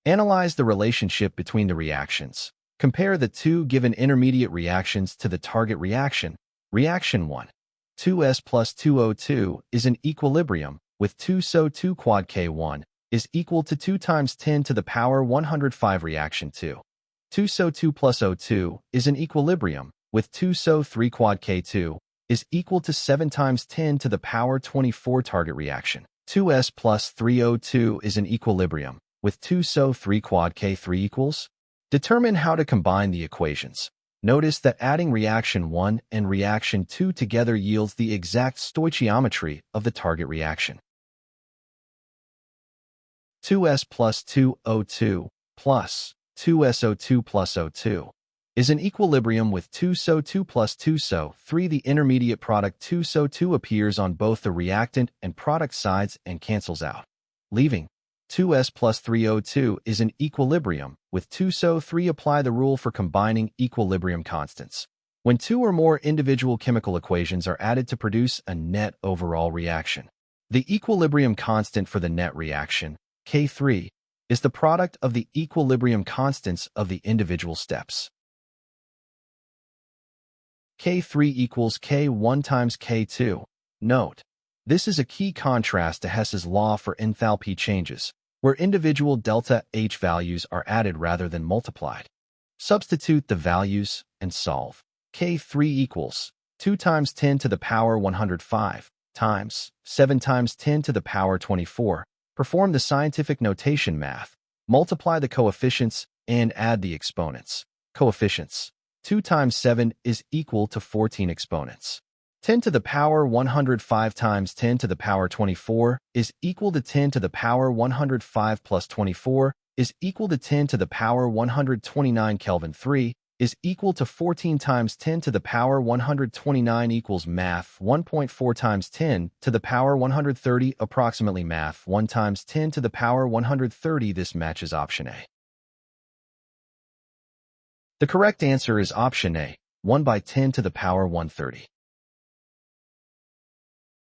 Analyze the relationship between the reactions. Compare the two given intermediate reactions to the target reaction. Reaction 1. 2S plus 2O2 is in equilibrium with 2SO2 quad K1 is equal to 2 times 10 to the power 105. Reaction 2. 2SO2 plus O2 is in equilibrium with 2SO3 quad K2 is equal to 7 times 10 to the power 24. Target reaction. 2S plus 3O2 is in equilibrium with 2SO3 quad K3 equals. Determine how to combine the equations. Notice that adding reaction 1 and reaction 2 together yields the exact stoichiometry of the target reaction. 2S plus 2O2 plus 2SO2 plus O2 is in equilibrium with 2SO2 plus 2SO3. The intermediate product 2SO2 appears on both the reactant and product sides and cancels out, leaving 2S plus 3O2 is in equilibrium with 2SO3. Apply the rule for combining equilibrium constants. When two or more individual chemical equations are added to produce a net overall reaction, the equilibrium constant for the net reaction, K3, is the product of the equilibrium constants of the individual steps. K3 equals K1 times K2. Note, this is a key contrast to Hess's law for enthalpy changes, where individual delta H values are added rather than multiplied. Substitute the values and solve. K3 equals 2 times 10 to the power 105 times 7 times 10 to the power 24. Perform the scientific notation math. Multiply the coefficients and add the exponents. Coefficients. 2 times 7 is equal to 14 exponents. 10 to the power 105 times 10 to the power 24 is equal to 10 to the power 105 plus 24 is equal to 10 to the power 129. Kelvin 3 is equal to 14 times 10 to the power 129 equals math 1.4 times 10 to the power 130 approximately math 1 times 10 to the power 130. This matches option A. The correct answer is option A, 1 by 10 to the power 130.